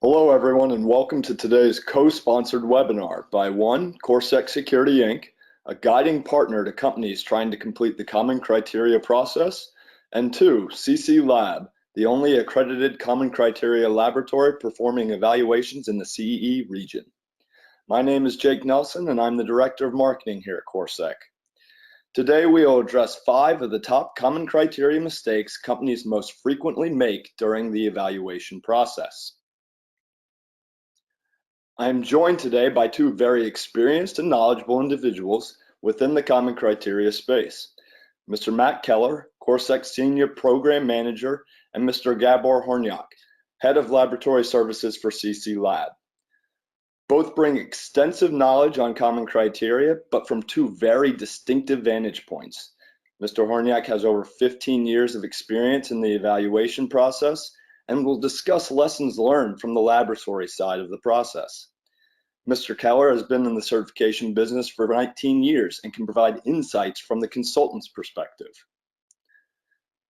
Hello, everyone, and welcome to today's co-sponsored webinar by one, Corsec Security, Inc., a guiding partner to companies trying to complete the Common Criteria process, and two, CCLab, the only accredited Common Criteria laboratory performing evaluations in the CEE region. My name is Jake Nelson, and I'm the Director of Marketing here at Corsec. Today, we will address 5 of the top Common Criteria mistakes companies most frequently make during the evaluation process. I am joined today by 2 very experienced and knowledgeable individuals within the Common Criteria space, Mr. Matt Keller, Corsec Senior Program Manager, and Mr. Gabor Hornyak, Head of Laboratory Services for CCLab. Both bring extensive knowledge on Common Criteria, but from 2 very distinctive vantage points. Mr. Hornyak has over 15 years of experience in the evaluation process and will discuss lessons learned from the laboratory side of the process. Mr. Keller has been in the certification business for 19 years and can provide insights from the consultant's perspective.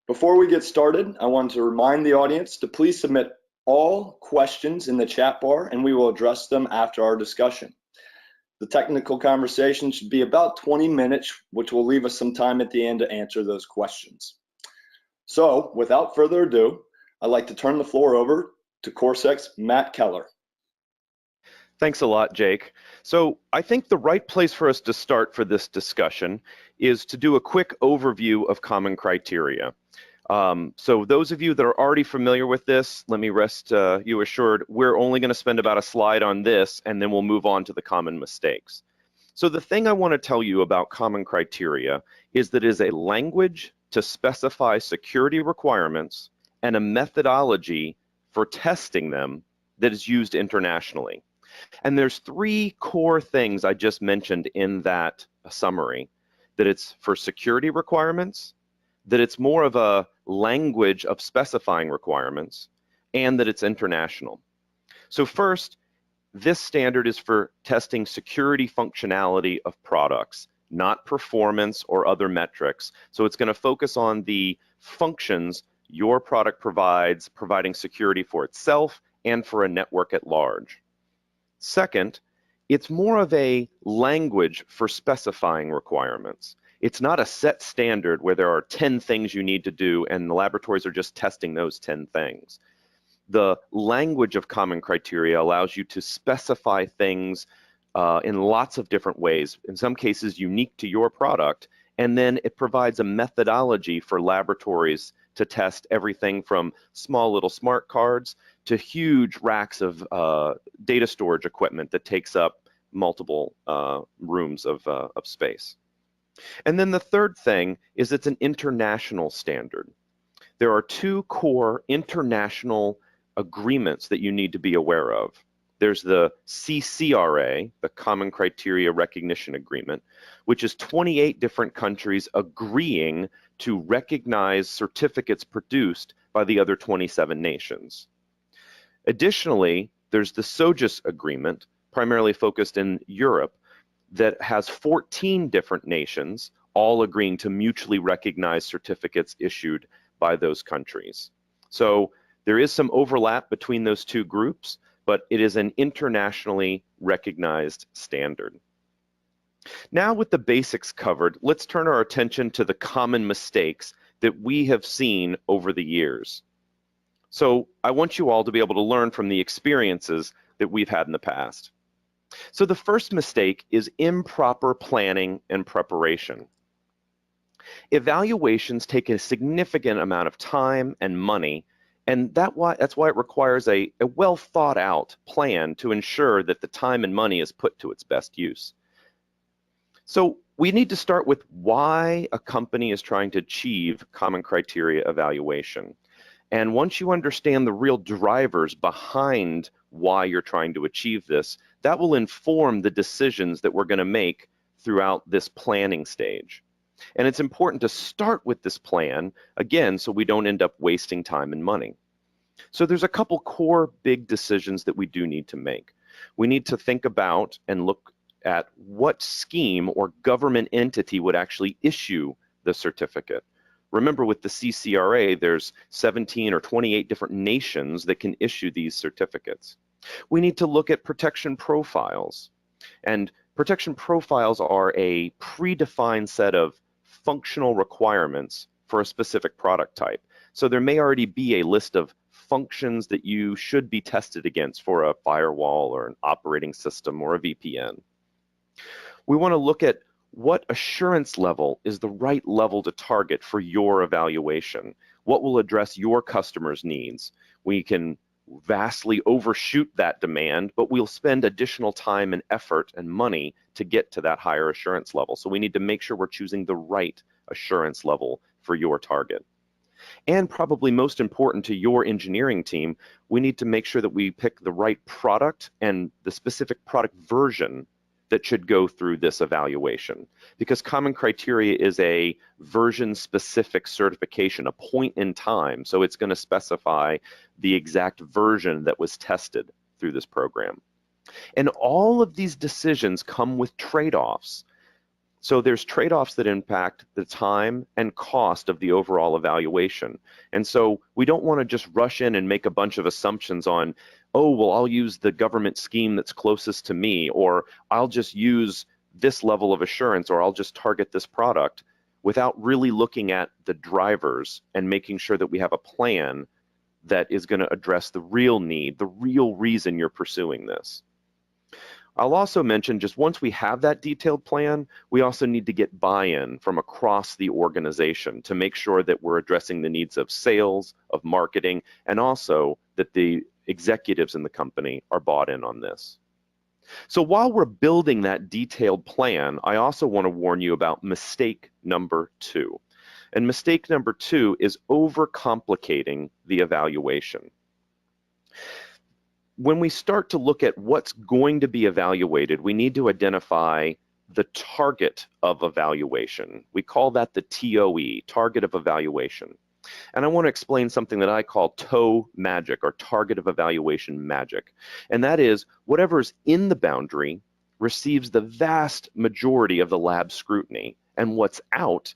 Before we get started, I want to remind the audience to please submit all questions in the chat bar and we will address them after our discussion. The technical conversation should be about 20 minutes, which will leave us some time at the end to answer those questions. So, without further ado, I'd like to turn the floor over to Corsec's Matt Keller. Thanks a lot, Jake. So I think the right place for us to start for this discussion is to do a quick overview of Common Criteria. So those of you that are already familiar with this, let me rest you assured, we're only going to spend about a slide on this and then we'll move on to the common mistakes. So the thing I want to tell you about Common Criteria is that it is a language to specify security requirements and a methodology for testing them that is used internationally. And there's 3 core things I just mentioned in that summary, that it's for security requirements, that it's more of a language of specifying requirements, and that it's international. So first, this standard is for testing security functionality of products, not performance or other metrics. So it's going to focus on the functions your product provides, providing security for itself and for a network at large. Second, it's more of a language for specifying requirements. It's not a set standard where there are 10 things you need to do and the laboratories are just testing those 10 things. The language of Common Criteria allows you to specify things in lots of different ways, in some cases unique to your product, and then it provides a methodology for laboratories to test everything from small little smart cards to huge racks of data storage equipment that takes up multiple rooms of space. And then the third thing is it's an international standard. There are 2 core international agreements that you need to be aware of. There's the CCRA, the Common Criteria Recognition Agreement, which is 28 different countries agreeing to recognize certificates produced by the other 27 nations. Additionally, there's the SOGIS Agreement, primarily focused in Europe, that has 14 different nations all agreeing to mutually recognize certificates issued by those countries. So there is some overlap between those 2 groups, but it is an internationally recognized standard. Now with the basics covered, let's turn our attention to the common mistakes that we have seen over the years. So I want you all to be able to learn from the experiences that we've had in the past. So the first mistake is improper planning and preparation. Evaluations take a significant amount of time and money, and that's why it requires a well thought out plan to ensure that the time and money is put to its best use. So we need to start with why a company is trying to achieve Common Criteria evaluation. And once you understand the real drivers behind why you're trying to achieve this, that will inform the decisions that we're going to make throughout this planning stage. And it's important to start with this plan, again, so we don't end up wasting time and money. So there's a couple core big decisions that we do need to make. We need to think about and look at what scheme or government entity would actually issue the certificate. Remember, with the CCRA, there's 17 or 28 different nations that can issue these certificates. We need to look at protection profiles. And protection profiles are a predefined set of functional requirements for a specific product type. So there may already be a list of functions that you should be tested against for a firewall or an operating system or a VPN. We want to look at what assurance level is the right level to target for your evaluation. What will address your customers' needs? We can vastly overshoot that demand, but we'll spend additional time and effort and money to get to that higher assurance level. So we need to make sure we're choosing the right assurance level for your target. And probably most important to your engineering team, we need to make sure that we pick the right product and the specific product version that should go through this evaluation. Because common criteria is a version-specific certification, a point in time, so it's going to specify the exact version that was tested through this program. And all of these decisions come with trade-offs. So there's trade-offs that impact the time and cost of the overall evaluation. And so we don't want to just rush in and make a bunch of assumptions on, oh, well, I'll use the government scheme that's closest to me, or I'll just use this level of assurance, or I'll just target this product, without really looking at the drivers and making sure that we have a plan that is going to address the real need, the real reason you're pursuing this. I'll also mention, just once we have that detailed plan, we also need to get buy-in from across the organization to make sure that we're addressing the needs of sales, of marketing, and also that the executives in the company are bought in on this. So while we're building that detailed plan, I also want to warn you about mistake number 2. And mistake number 2 is overcomplicating the evaluation. When we start to look at what's going to be evaluated, we need to identify the target of evaluation. We call that the TOE, target of evaluation. And I want to explain something that I call TOE magic, or target of evaluation magic. And that is, whatever's in the boundary receives the vast majority of the lab scrutiny, and what's out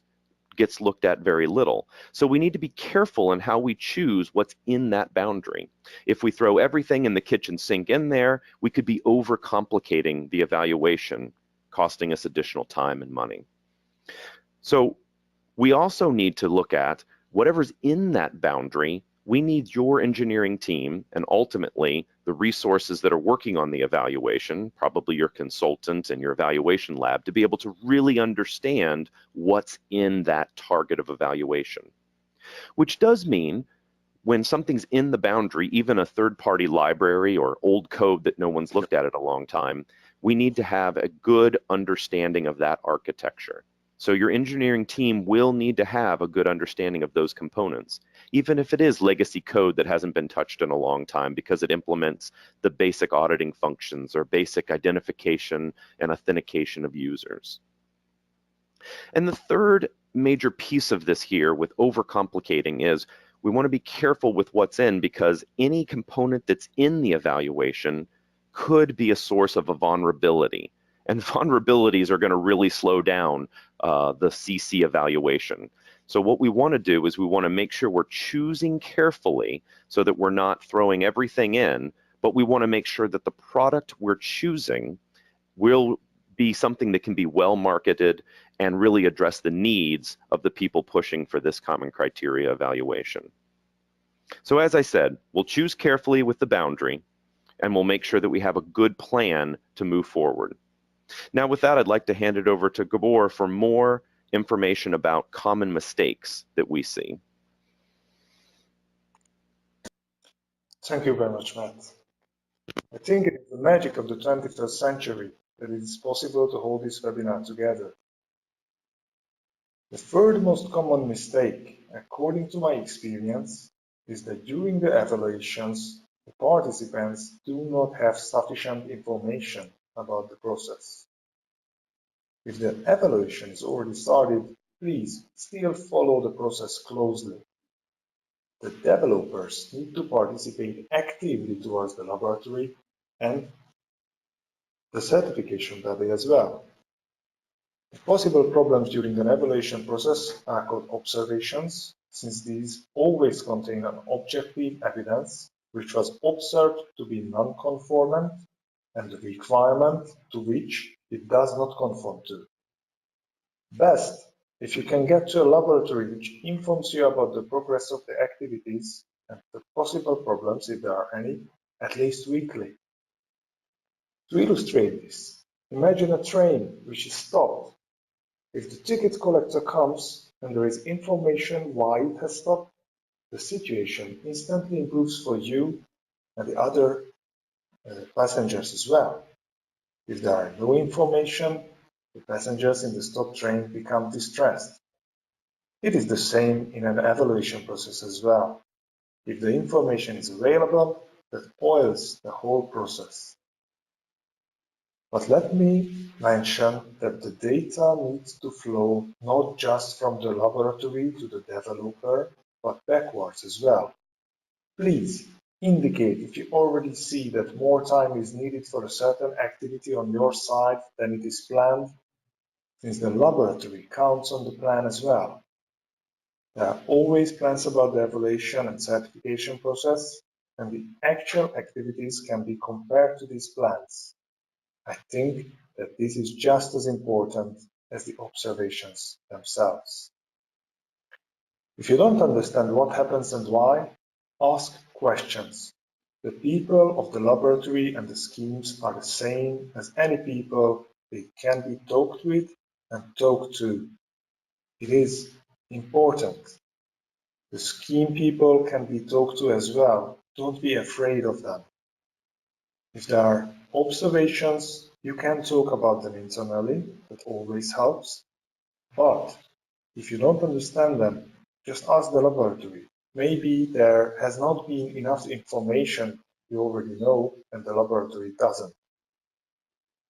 gets looked at very little. So we need to be careful in how we choose what's in that boundary. If we throw everything in the kitchen sink in there, we could be overcomplicating the evaluation, costing us additional time and money. So we also need to look at whatever's in that boundary. We need your engineering team and ultimately the resources that are working on the evaluation, probably your consultant and your evaluation lab, to be able to really understand what's in that target of evaluation. Which does mean when something's in the boundary, even a third-party library or old code that no one's looked at in a long time, we need to have a good understanding of that architecture. So your engineering team will need to have a good understanding of those components, even if it is legacy code that hasn't been touched in a long time because it implements the basic auditing functions or basic identification and authentication of users. And the third major piece of this here with overcomplicating is we want to be careful with what's in, because any component that's in the evaluation could be a source of a vulnerability. And vulnerabilities are going to really slow down the CC evaluation. So what we want to do is we want to make sure we're choosing carefully so that we're not throwing everything in, but we want to make sure that the product we're choosing will be something that can be well marketed and really address the needs of the people pushing for this common criteria evaluation. So as I said, we'll choose carefully with the boundary, and we'll make sure that we have a good plan to move forward. Now with that, I'd like to hand it over to Gabor for more information about common mistakes that we see. Thank you very much, Matt. I think it is the magic of the 21st century that it is possible to hold this webinar together. The third most common mistake, according to my experience, is that during the evaluations, the participants do not have sufficient information about the process. If the evaluation is already started, please still follow the process closely. The developers need to participate actively towards the laboratory and the certification body as well. Possible problems during an evaluation process are called observations, since these always contain an objective evidence which was observed to be non-conformant and the requirement to which it does not conform to. Best, if you can get to a laboratory which informs you about the progress of the activities and the possible problems, if there are any, at least weekly. To illustrate this, imagine a train which is stopped. If the ticket collector comes and there is information why it has stopped, the situation instantly improves for you and the other passengers as well. If there are no information, the passengers in the stopped train become distressed. It is the same in an evaluation process as well. If the information is available, that oils the whole process. But let me mention that the data needs to flow not just from the laboratory to the developer, but backwards as well. Please indicate if you already see that more time is needed for a certain activity on your side than it is planned, since the laboratory counts on the plan as well. There are always plans about the evaluation and certification process, and the actual activities can be compared to these plans. I think that this is just as important as the observations themselves. If you don't understand what happens and why, ask questions. The people of the laboratory and the schemes are the same as any people. They can be talked with and talked to. It is important. The scheme people can be talked to as well. Don't be afraid of them. If there are observations, you can talk about them internally. That always helps. But if you don't understand them, just ask the laboratory. Maybe there has not been enough information you already know and the laboratory doesn't.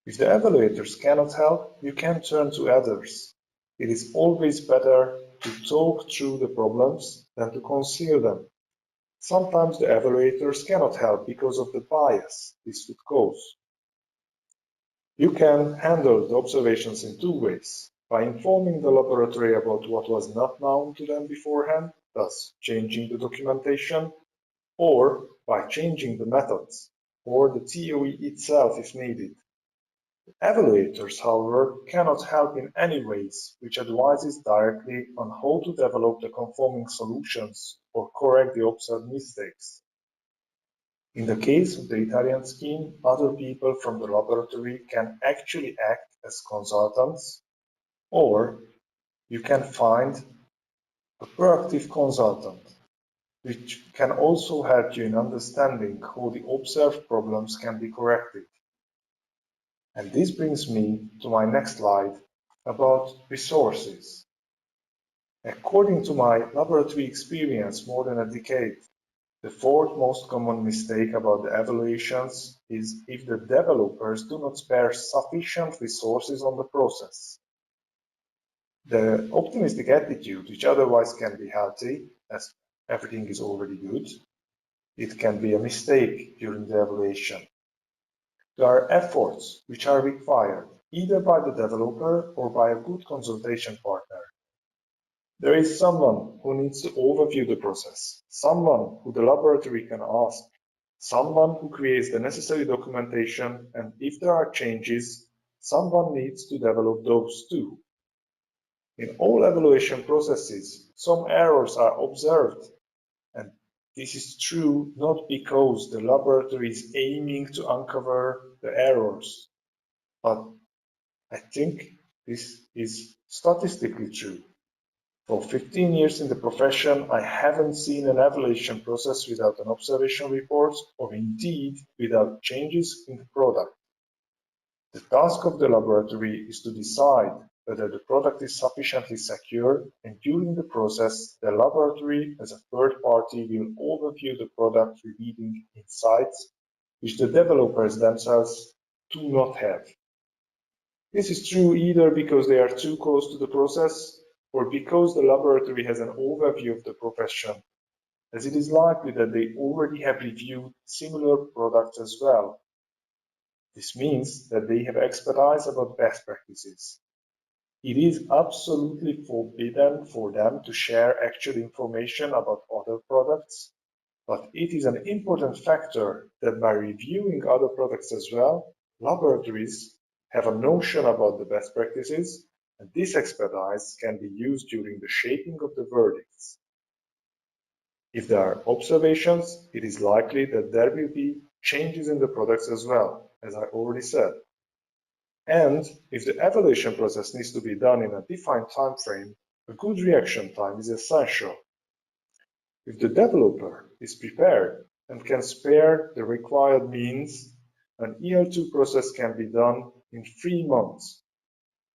If the evaluators cannot help, you can turn to others. It is always better to talk through the problems than to conceal them. Sometimes the evaluators cannot help because of the bias this would cause. You can handle the observations in two ways: by informing the laboratory about what was not known to them beforehand, thus changing the documentation, or by changing the methods, or the TOE itself if needed. Evaluators, however, cannot help in any ways which advises directly on how to develop the conforming solutions or correct the observed mistakes. In the case of the Italian scheme, other people from the laboratory can actually act as consultants, or you can find a proactive consultant, which can also help you in understanding how the observed problems can be corrected. And this brings me to my next slide about resources. According to my laboratory experience more than a decade, the fourth most common mistake about the evaluations is if the developers do not spare sufficient resources on the process. The optimistic attitude, which otherwise can be healthy, as everything is already good, it can be a mistake during the evaluation. There are efforts which are required either by the developer or by a good consultation partner. There is someone who needs to overview the process, someone who the laboratory can ask, someone who creates the necessary documentation, and if there are changes, someone needs to develop those too. In all evaluation processes, some errors are observed, and this is true not because the laboratory is aiming to uncover the errors, but I think this is statistically true. For 15 years in the profession, I haven't seen an evaluation process without an observation report, or indeed without changes in the product. The task of the laboratory is to decide whether the product is sufficiently secure, and during the process, the laboratory as a third party will overview the product, revealing insights which the developers themselves do not have. This is true either because they are too close to the process, or because the laboratory has an overview of the profession, as it is likely that they already have reviewed similar products as well. This means that they have expertise about best practices. It is absolutely forbidden for them to share actual information about other products, but it is an important factor that by reviewing other products as well, laboratories have a notion about the best practices, and this expertise can be used during the shaping of the verdicts. If there are observations, it is likely that there will be changes in the products as well, as I already said. And if the evaluation process needs to be done in a defined time frame, a good reaction time is essential. If the developer is prepared and can spare the required means, an EL2 process can be done in 3 months.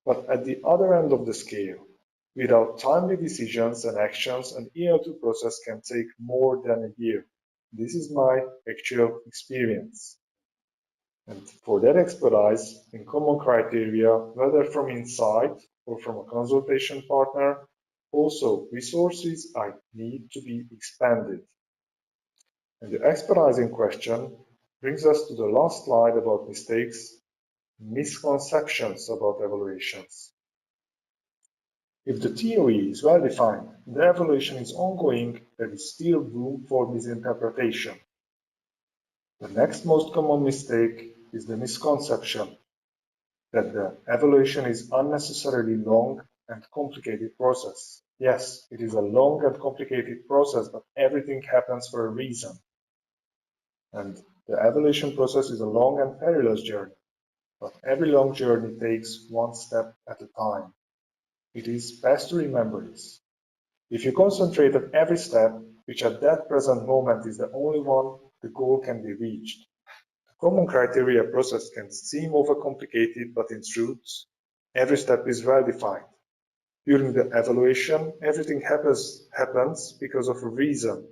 But at the other end of the scale, without timely decisions and actions, an EL2 process can take more than a year. This is my actual experience. And for that expertise in common criteria, whether from inside or from a consultation partner, also resources need to be expanded. And the expertise in question brings us to the last slide about mistakes, misconceptions about evaluations. If the theory is well defined, the evaluation is ongoing, there is still room for misinterpretation. The next most common mistake is the misconception that the evaluation is unnecessarily long and complicated process. Yes, it is a long and complicated process, but everything happens for a reason. And the evaluation process is a long and perilous journey, but every long journey takes one step at a time. It is best to remember this. If you concentrate on every step, which at that present moment is the only one, the goal can be reached. The common criteria process can seem overcomplicated, but in truth, every step is well defined. During the evaluation, everything happens because of a reason.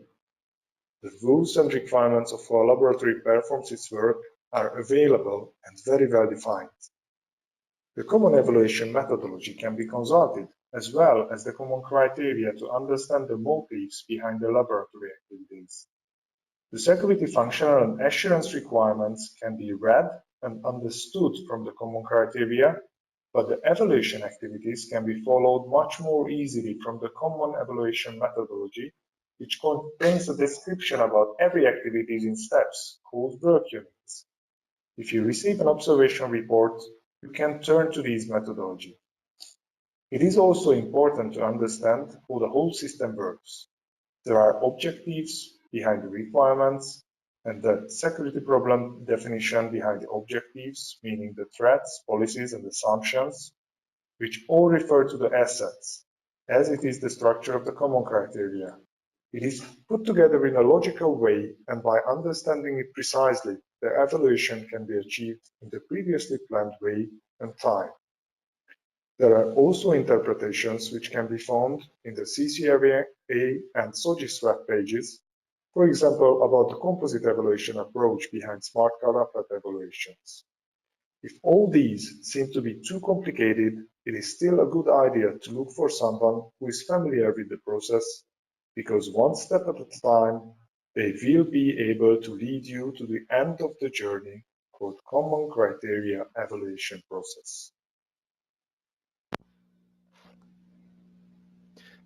The rules and requirements of how a laboratory performs its work are available and very well defined. The common evaluation methodology can be consulted, as well as the common criteria, to understand the motives behind the laboratory activities. The security, functional, and assurance requirements can be read and understood from the common criteria, but the evaluation activities can be followed much more easily from the common evaluation methodology, which contains a description about every activity in steps, called work units. If you receive an observation report, you can turn to these methodology. It is also important to understand how the whole system works. There are objectives behind the requirements and the security problem definition behind the objectives, meaning the threats, policies, and assumptions, which all refer to the assets, as it is the structure of the common criteria. It is put together in a logical way, and by understanding it precisely, the evaluation can be achieved in the previously planned way and time. There are also interpretations which can be found in the CCLab and SOGIS web pages, for example, about the composite evaluation approach behind smart couplet evaluations. If all these seem to be too complicated, it is still a good idea to look for someone who is familiar with the process, because one step at a time, they will be able to lead you to the end of the journey called Common Criteria Evaluation Process.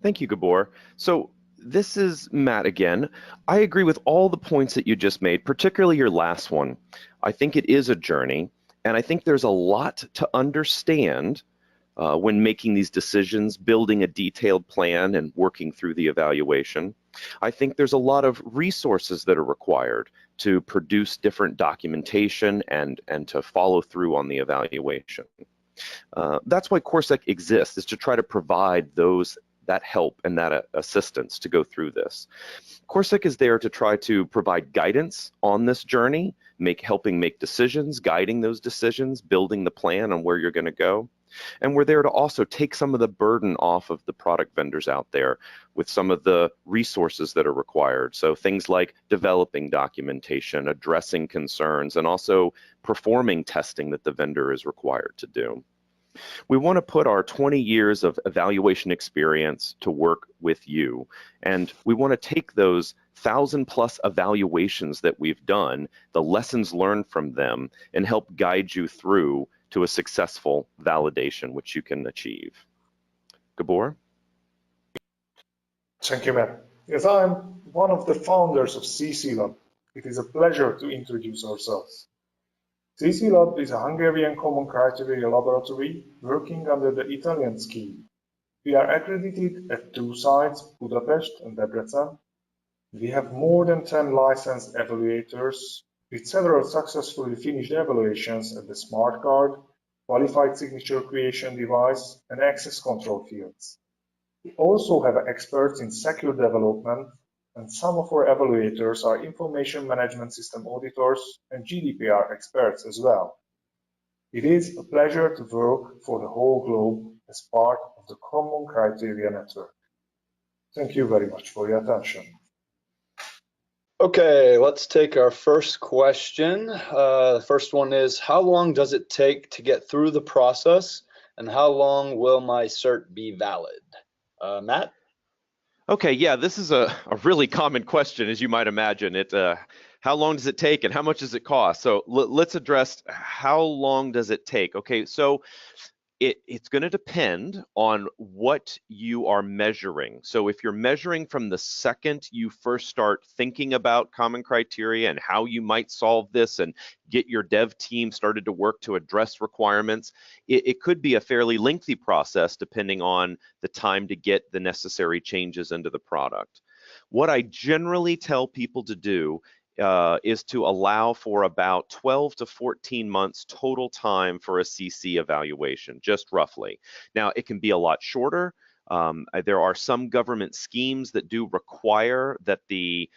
Thank you, Gabor. So this is Matt again. I agree with all the points that you just made, particularly your last one. I think it is a journey, and I think there's a lot to understand when making these decisions, building a detailed plan and working through the evaluation. I think there's a lot of resources that are required to produce different documentation and to follow through on the evaluation. That's why Corsec exists, is to try to provide that help and that assistance to go through this. Corsec is there to try to provide guidance on this journey, helping make decisions, guiding those decisions, building the plan on where you're going to go. And we're there to also take some of the burden off of the product vendors out there with some of the resources that are required. So things like developing documentation, addressing concerns, and also performing testing that the vendor is required to do. We want to put our 20 years of evaluation experience to work with you, and we want to take those 1,000+ evaluations that we've done, the lessons learned from them, and help guide you through to a successful validation, which you can achieve. Gabor? Thank you, Matt. Yes, I'm one of the founders of CCLab. It is a pleasure to introduce ourselves. CCLab is a Hungarian common criteria laboratory working under the Italian scheme. We are accredited at 2 sites, Budapest and Debrecen. We have more than 10 licensed evaluators with several successfully finished evaluations at the smart card, qualified signature creation device, and access control fields. We also have experts in secure development, and some of our evaluators are information management system auditors and GDPR experts as well. It is a pleasure to work for the whole globe as part of the Common Criteria Network. Thank you very much for your attention. Okay, let's take our first question. The first one is, how long does it take to get through the process, and how long will my cert be valid? Matt? Okay, yeah, this is a really common question, as you might imagine. How long does it take and how much does it cost? So let's address how long does it take. Okay, so it's going to depend on what you are measuring. So if you're measuring from the second you first start thinking about common criteria and how you might solve this and get your dev team started to work to address requirements, it could be a fairly lengthy process depending on the time to get the necessary changes into the product. What I generally tell people to do is to allow for about 12 to 14 months total time for a CC evaluation, just roughly. Now, it can be a lot shorter. There are some government schemes that do require that the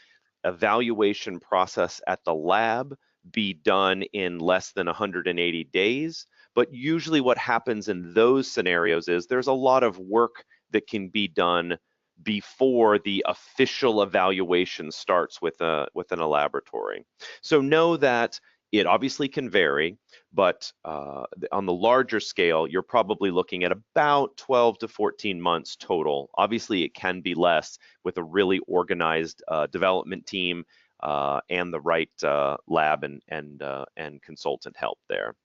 evaluation process at the lab be done in less than 180 days. But usually what happens in those scenarios is there's a lot of work that can be done before the official evaluation starts within a laboratory. So know that it obviously can vary, but on the larger scale, you're probably looking at about 12 to 14 months total. Obviously, it can be less with a really organized development team and the right lab and consultant help there.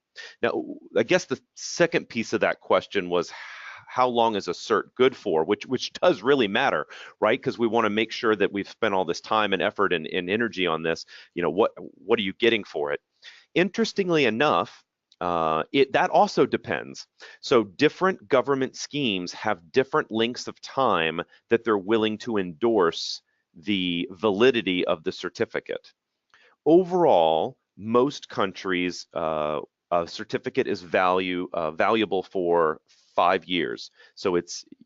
Now, I guess the second piece of that question was, how long is a cert good for, which does really matter, right? Because we want to make sure that we've spent all this time and effort and energy on this. You know, what are you getting for it? Interestingly enough, that also depends. So different government schemes have different lengths of time that they're willing to endorse the validity of the certificate. Overall, most countries, a certificate is valuable for 5 years. So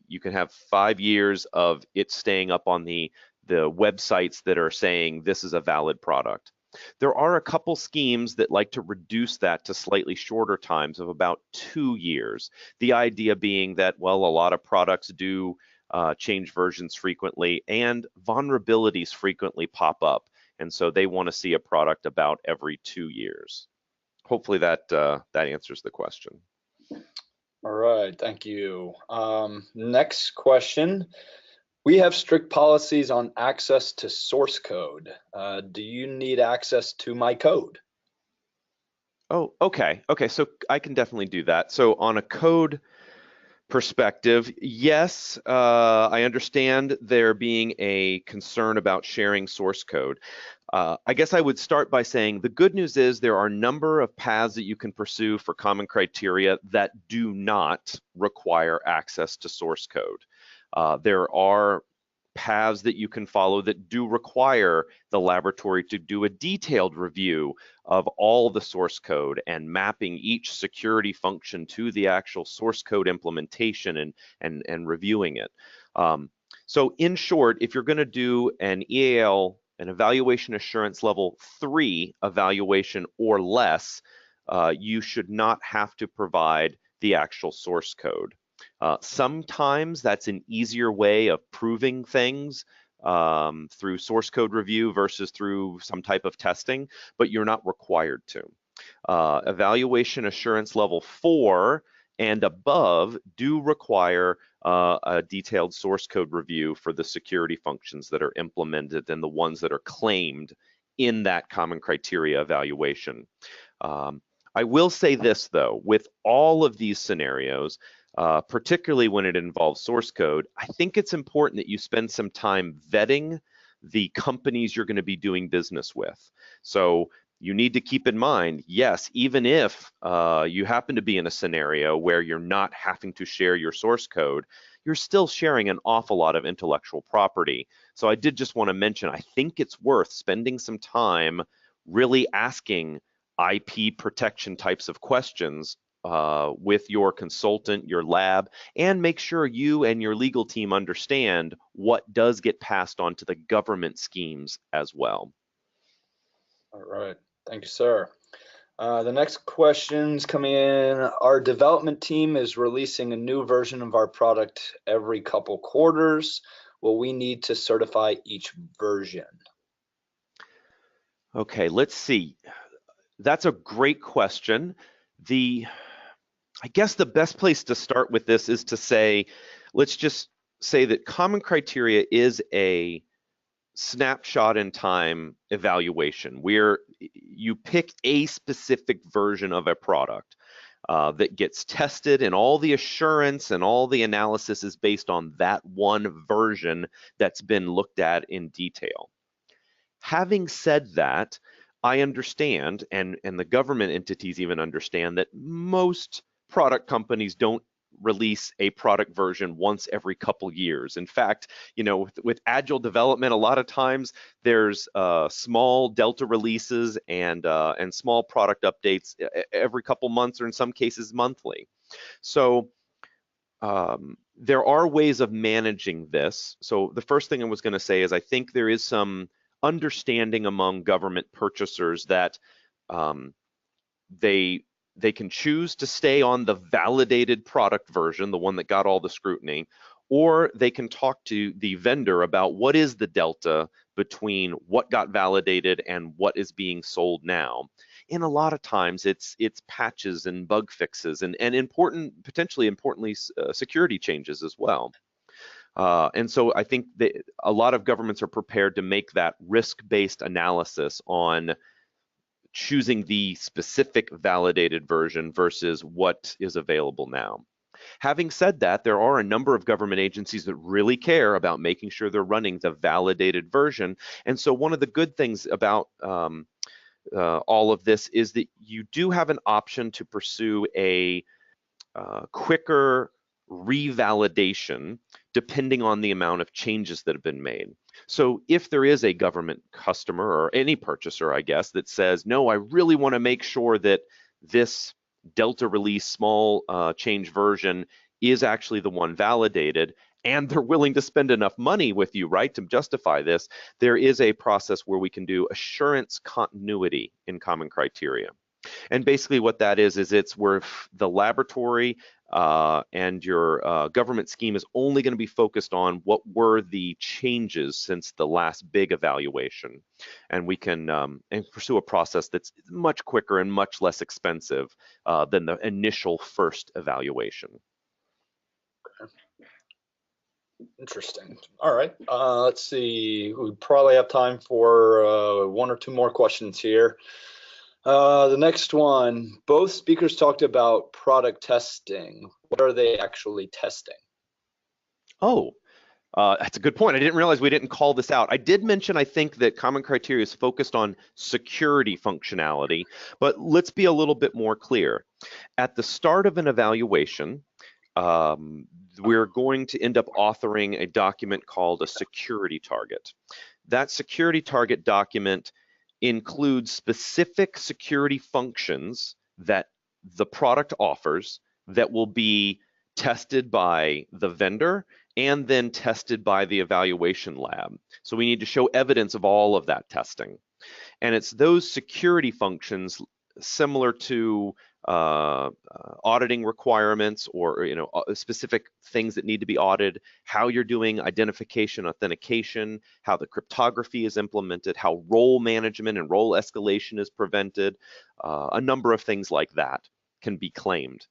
you can have 5 years of it staying up on the websites that are saying this is a valid product. There are a couple schemes that like to reduce that to slightly shorter times of about 2 years. The idea being that, well, a lot of products do change versions frequently and vulnerabilities frequently pop up. And so they want to see a product about every 2 years. Hopefully that answers the question. All right, thank you. Next question. We have strict policies on access to source code. Do you need access to my code? Oh, okay. Okay, so I can definitely do that. So on a code perspective, yes, I understand there being a concern about sharing source code. I guess I would start by saying the good news is there are a number of paths that you can pursue for common criteria that do not require access to source code. There are paths that you can follow that do require the laboratory to do a detailed review of all the source code and mapping each security function to the actual source code implementation and reviewing it. So in short, if you're going to do an EAL, an evaluation assurance level 3 evaluation or less, you should not have to provide the actual source code. Sometimes that's an easier way of proving things through source code review versus through some type of testing, but you're not required to. Evaluation assurance level 4 and above do require a detailed source code review for the security functions that are implemented and the ones that are claimed in that common criteria evaluation. I will say this though, with all of these scenarios, particularly when it involves source code, I think it's important that you spend some time vetting the companies you're going to be doing business with. So you need to keep in mind, yes, even if you happen to be in a scenario where you're not having to share your source code, you're still sharing an awful lot of intellectual property. So I did just want to mention, I think it's worth spending some time really asking IP protection types of questions with your consultant, your lab, and make sure you and your legal team understand what does get passed on to the government schemes as well. All right, thank you, sir. The next question's coming in. Our development team is releasing a new version of our product every couple quarters. Will we need to certify each version? Okay, let's see. That's a great question. I guess the best place to start with this is to say, let's just say that common criteria is a snapshot in time evaluation where you pick a specific version of a product that gets tested, and all the assurance and all the analysis is based on that one version that's been looked at in detail. Having said that, I understand, and the government entities even understand, that most product companies don't release a product version once every couple years. In fact, with agile development, a lot of times there's small delta releases and small product updates every couple months, or in some cases monthly. So there are ways of managing this. So the first thing I was going to say is I think there is some understanding among government purchasers that they can choose to stay on the validated product version, the one that got all the scrutiny, or they can talk to the vendor about what is the delta between what got validated and what is being sold now. And a lot of times it's patches and bug fixes and potentially importantly security changes as well. And so I think that a lot of governments are prepared to make that risk-based analysis on choosing the specific validated version versus what is available now. Having said that, there are a number of government agencies that really care about making sure they're running the validated version. And so one of the good things about all of this is that you do have an option to pursue a quicker revalidation depending on the amount of changes that have been made. So if there is a government customer or any purchaser, I guess, that says, no, I really want to make sure that this Delta release small change version is actually the one validated, and they're willing to spend enough money with you, right, to justify this, there is a process where we can do assurance continuity in common criteria. And basically what that is it's where the laboratory and your government scheme is only going to be focused on what were the changes since the last big evaluation. And we can and pursue a process that's much quicker and much less expensive than the initial first evaluation. Okay. Interesting. All right. Let's see. We probably have time for one or two more questions here. The next one, both speakers talked about product testing. What are they actually testing? Oh, that's a good point. I didn't realize we didn't call this out. I did mention, I think, that common criteria is focused on security functionality, but let's be a little bit more clear. At the start of an evaluation, we're going to end up authoring a document called a security target. That security target document includes specific security functions that the product offers that will be tested by the vendor and then tested by the evaluation lab. So we need to show evidence of all of that testing. And it's those security functions similar to auditing requirements or specific things that need to be audited, how you're doing identification, authentication, how the cryptography is implemented, how role management and role escalation is prevented, a number of things like that can be claimed.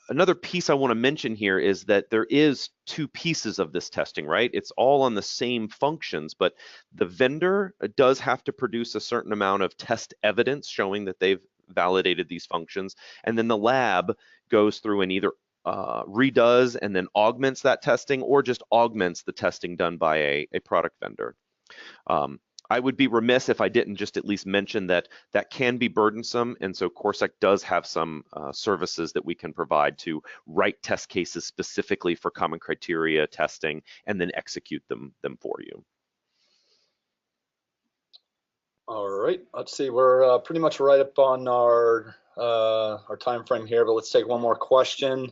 Another piece I want to mention here is that there is two pieces of this testing, right? It's all on the same functions, but the vendor does have to produce a certain amount of test evidence showing that they've validated these functions, and then the lab goes through and either redoes and then augments that testing, or just augments the testing done by a product vendor. I would be remiss if I didn't just at least mention that that can be burdensome, and so Corsec does have some services that we can provide to write test cases specifically for common criteria testing and then execute them for you. All right, let's see. We're pretty much right up on our time frame here, but let's take one more question.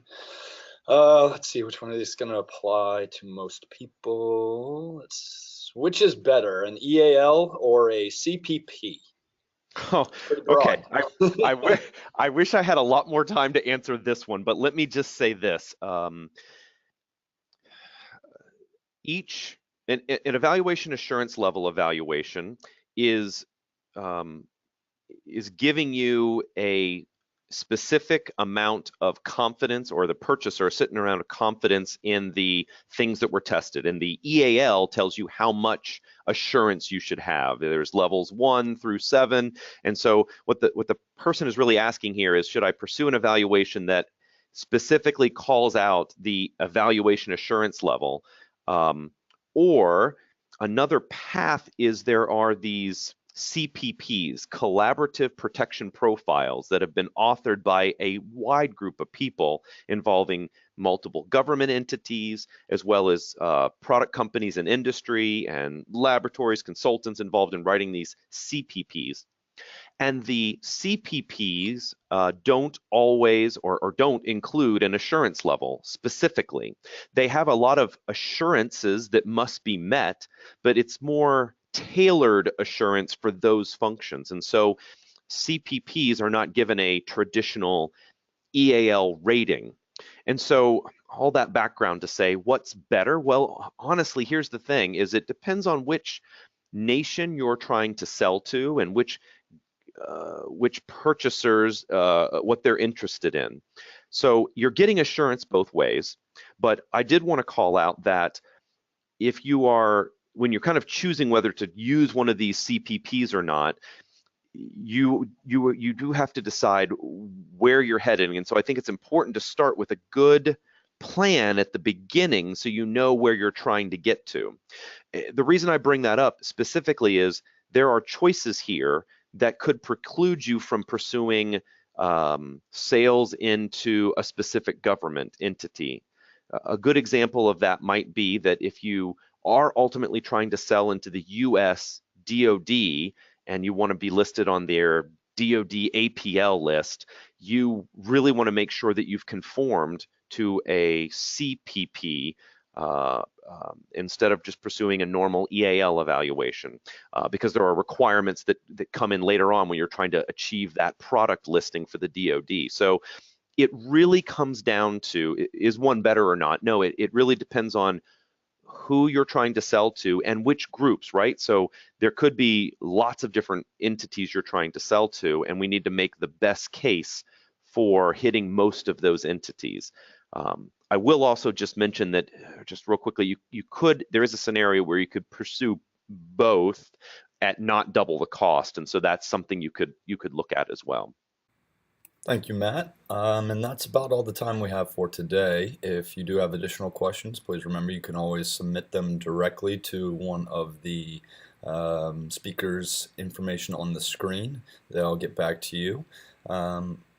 Let's see which one of these is going to apply to most people. Which is better, an EAL or a CPP? Oh, okay. I wish I had a lot more time to answer this one, but let me just say this. An evaluation assurance level evaluation is giving you a specific amount of confidence, or the purchaser sitting around a confidence in the things that were tested. And the EAL tells you how much assurance you should have. There's levels 1 through 7. And so what the person is really asking here is, should I pursue an evaluation that specifically calls out the evaluation assurance level? Or another path is there are these CPPs, collaborative protection profiles, that have been authored by a wide group of people involving multiple government entities, as well as product companies and industry and laboratories, consultants involved in writing these CPPs. And the CPPs don't always or don't include an assurance level specifically. They have a lot of assurances that must be met, but it's more tailored assurance for those functions. And so CPPs are not given a traditional EAL rating. And so all that background to say what's better? Well, honestly, here's the thing, is it depends on which nation you're trying to sell to and which purchasers, what they're interested in. So you're getting assurance both ways, but I did want to call out that if you are, when you're kind of choosing whether to use one of these CPPs or not, you do have to decide where you're heading. And so I think it's important to start with a good plan at the beginning so you know where you're trying to get to. The reason I bring that up specifically is there are choices here that could preclude you from pursuing sales into a specific government entity. A good example of that might be that if you are ultimately trying to sell into the US DoD and you want to be listed on their DoD APL list, you really want to make sure that you've conformed to a CPP instead of just pursuing a normal EAL evaluation, because there are requirements that come in later on when you're trying to achieve that product listing for the DoD. So it really comes down to, is one better or not? No, it really depends on who you're trying to sell to and which groups, right? So there could be lots of different entities you're trying to sell to, and we need to make the best case for hitting most of those entities. I will also just mention that, just real quickly, there is a scenario where you could pursue both at not double the cost, and so that's something you could look at as well. Thank you, Matt. And that's about all the time we have for today. If you do have additional questions, please remember you can always submit them directly to one of the speakers' information on the screen. They'll get back to you.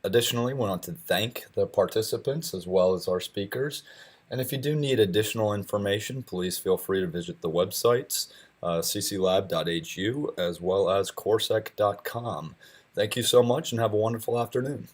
Additionally, we want to thank the participants as well as our speakers. And if you do need additional information, please feel free to visit the websites, cclab.hu as well as corsec.com. Thank you so much and have a wonderful afternoon.